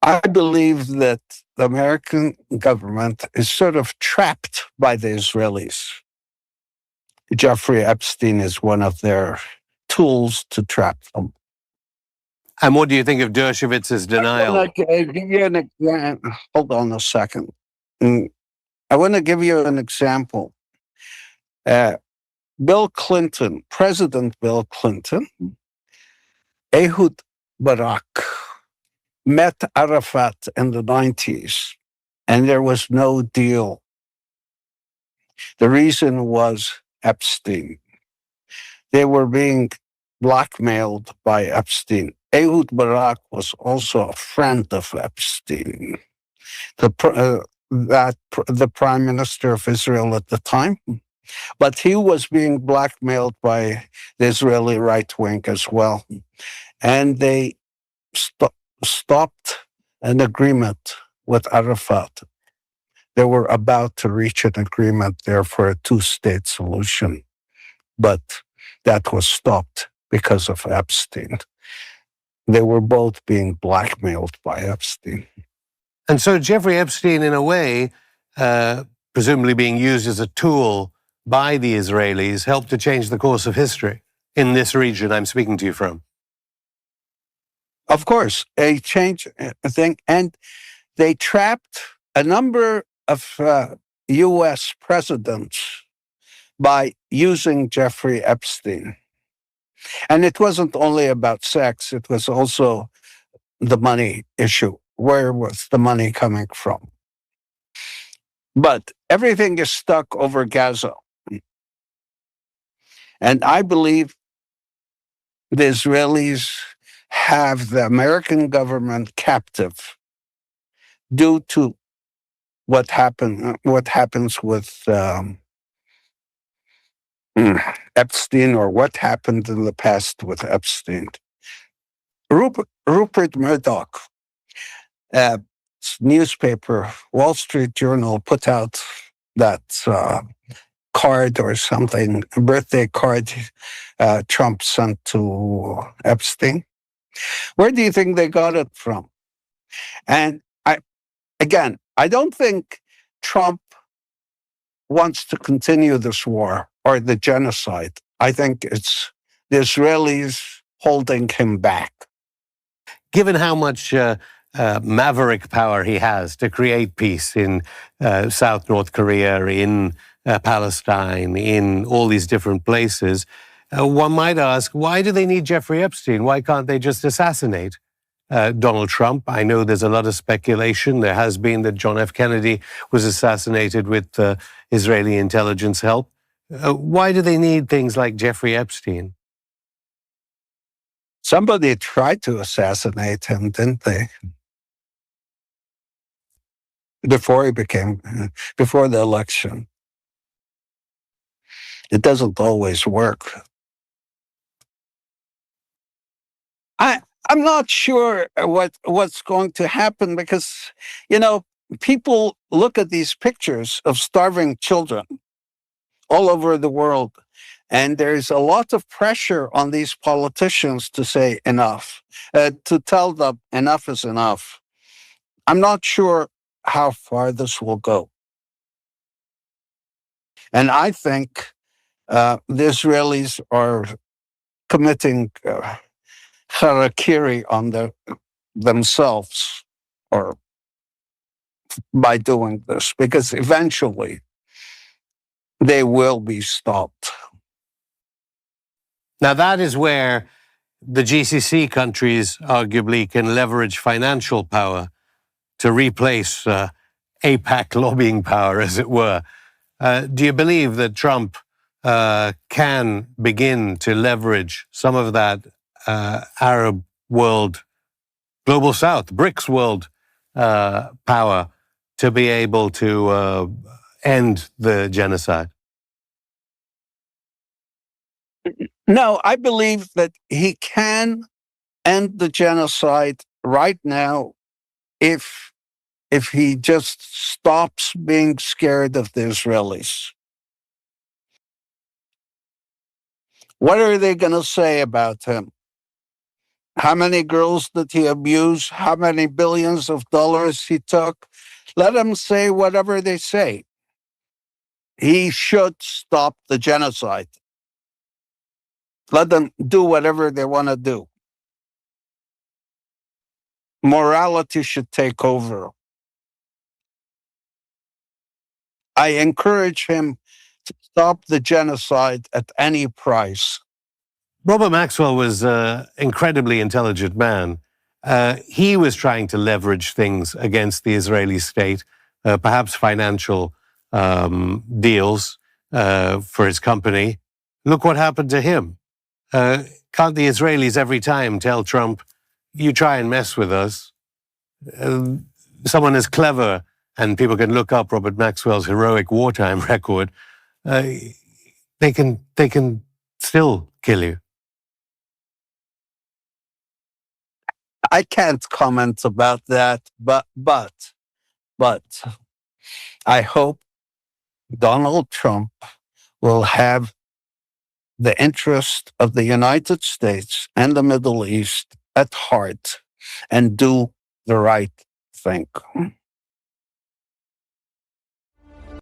I believe that the American government is sort of trapped by the Israelis. Jeffrey Epstein is one of their tools to trap them. And what do you think of Dershowitz's denial? Hold on a second. I want to give you an example. Bill Clinton, President Bill Clinton, Ehud Barak met Arafat in the 90s, and there was no deal. The reason was Epstein. They were being blackmailed by Epstein. Ehud Barak was also a friend of Epstein, the prime minister of Israel at the time. But he was being blackmailed by the Israeli right wing as well. And they stopped an agreement with Arafat. They were about to reach an agreement there for a two-state solution. But that was stopped because of Epstein. They were both being blackmailed by Epstein. And so Jeffrey Epstein, in a way, presumably being used as a tool by the Israelis, helped to change the course of history in this region I'm speaking to you from. Of course, a change thing. And they trapped a number of U.S. presidents by using Jeffrey Epstein. And it wasn't only about sex, it was also the money issue. Where was the money coming from? But everything is stuck over Gaza. And I believe the Israelis have the American government captive due to what happens with Epstein, or what happened in the past with Epstein. Rupert Murdoch, newspaper, Wall Street Journal, put out that card or something, a birthday card Trump sent to Epstein. Where do you think they got it from? And I don't think Trump wants to continue this war or the genocide. I think it's the Israelis holding him back. Given how much maverick power he has to create peace in South North Korea, in Palestine, in all these different places, one might ask, why do they need Jeffrey Epstein? Why can't they just assassinate Donald Trump? I know there's a lot of speculation. There has been that John F. Kennedy was assassinated with Israeli intelligence help. Why do they need things like Jeffrey Epstein? Somebody tried to assassinate him, didn't they? Before the election. It doesn't always work. I'm not sure what's going to happen because, people look at these pictures of starving children all over the world, and there's a lot of pressure on these politicians to say enough, to tell them enough is enough. I'm not sure how far this will go. And I think the Israelis are committing harakiri on themselves, or by doing this, because eventually they will be stopped. Now, that is where the GCC countries arguably can leverage financial power to replace AIPAC lobbying power, as it were. Do you believe that Trump can begin to leverage some of that Arab world, global South, BRICS world power to be able to end the genocide? No, I believe that he can end the genocide right now if he just stops being scared of the Israelis. What are they going to say about him? How many girls did he abuse? How many billions of dollars he took? Let them say whatever they say. He should stop the genocide. Let them do whatever they want to do. Morality should take over. I encourage him to stop the genocide at any price. Robert Maxwell was an incredibly intelligent man. He was trying to leverage things against the Israeli state, perhaps financial deals for his company. Look what happened to him. Can't the Israelis every time tell Trump, you try and mess with us? Someone as clever, and people can look up Robert Maxwell's heroic wartime record, they can still kill you. I can't comment about that, but I hope Donald Trump will have the interest of the United States and the Middle East at heart and do the right thing.